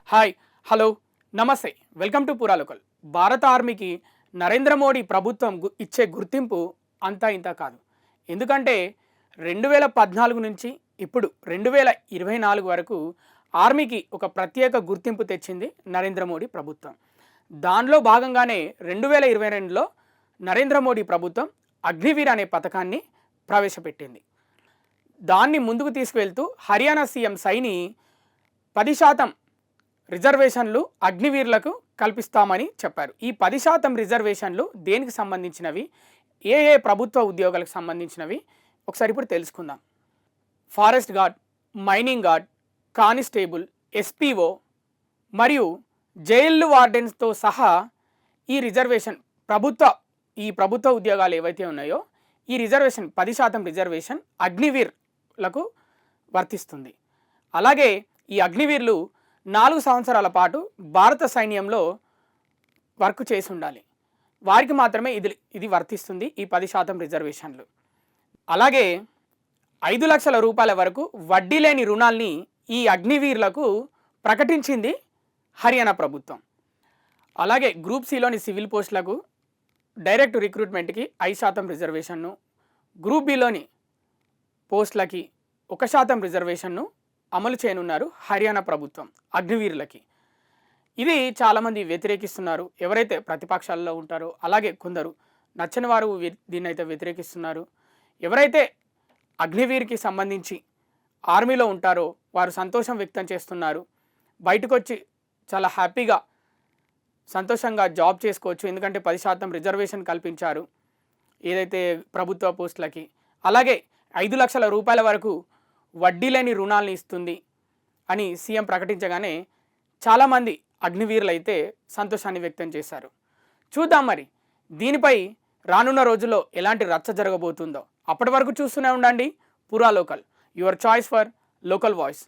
Hi, hello, నమస్తే. Welcome to పూరా local. భారత ఆర్మీకి నరేంద్ర మోడీ ప్రభుత్వం ఇచ్చే గుర్తింపు అంతా ఇంత కాదు. ఎందుకంటే 2014 నుంచి ఇప్పుడు 2024 వరకు ఆర్మీకి ఒక ప్రత్యేక గుర్తింపు తెచ్చింది నరేంద్ర మోడీ ప్రభుత్వం. దానిలో భాగంగానే 2022లో నరేంద్ర మోడీ ప్రభుత్వం అగ్నివీర్ అనే పథకాన్ని ప్రవేశపెట్టింది. దాన్ని ముందుకు తీసుకువెళ్తూ హర్యానా సీఎం సైని 10% రిజర్వేషన్లు అగ్నివీర్లకు కల్పిస్తామని చెప్పారు. ఈ 10% రిజర్వేషన్లు దేనికి సంబంధించినవి, ఏ ప్రభుత్వ ఉద్యోగాలకు సంబంధించినవి ఒకసారి ఇప్పుడు తెలుసుకుందాం. Forest guard, mining guard, constable, SPO మరియు జైలు వార్డెన్స్తో సహా ఈ రిజర్వేషన్ ప్రభుత్వ ఉద్యోగాలు ఏవైతే ఉన్నాయో ఈ రిజర్వేషన్ 10% రిజర్వేషన్ అగ్నివీర్లకు వర్తిస్తుంది. అలాగే ఈ అగ్నివీర్లు 4 సంవత్సరాల పాటు భారత సైన్యంలో వర్క్ చేసి ఉండాలి. వారికి మాత్రమే ఇది వర్తిస్తుంది, ఈ 10% రిజర్వేషన్లు. అలాగే 5 లక్షల రూపాయల వరకు వడ్డీ లేని రుణాల్ని ఈ అగ్నివీర్లకు ప్రకటించింది హర్యానా ప్రభుత్వం. అలాగే గ్రూప్ సిలోని సివిల్ పోస్టులకు డైరెక్ట్ రిక్రూట్మెంట్కి 5% రిజర్వేషన్ను, గ్రూప్ బిలోని పోస్టులకి 1% రిజర్వేషన్ను అమలు చేయనున్నారు హర్యానా ప్రభుత్వం అగ్నివీరులకి. ఇది చాలామంది వ్యతిరేకిస్తున్నారు, ఎవరైతే ప్రతిపక్షాల్లో ఉంటారో. అలాగే కొందరు నచ్చని వారు దీన్ని అయితే వ్యతిరేకిస్తున్నారు. ఎవరైతే అగ్నివీర్కి సంబంధించి ఆర్మీలో ఉంటారో వారు సంతోషం వ్యక్తం చేస్తున్నారు. బయటకు వచ్చి చాలా హ్యాపీగా సంతోషంగా జాబ్ చేసుకోవచ్చు, ఎందుకంటే 10% రిజర్వేషన్ కల్పించారు ఏదైతే ప్రభుత్వ పోస్టులకి. అలాగే 5 లక్షల రూపాయల వరకు వడ్డీ లేని రుణాలను ఇస్తుంది అని సీఎం ప్రకటించగానే చాలామంది అగ్నివీరులు అయితే సంతోషాన్ని వ్యక్తం చేశారు. చూద్దాం మరి దీనిపై రానున్న రోజుల్లో ఎలాంటి రచ్చ జరగబోతుందో. అప్పటి వరకు చూస్తూనే ఉండండి పూరా local, your choice for local voice.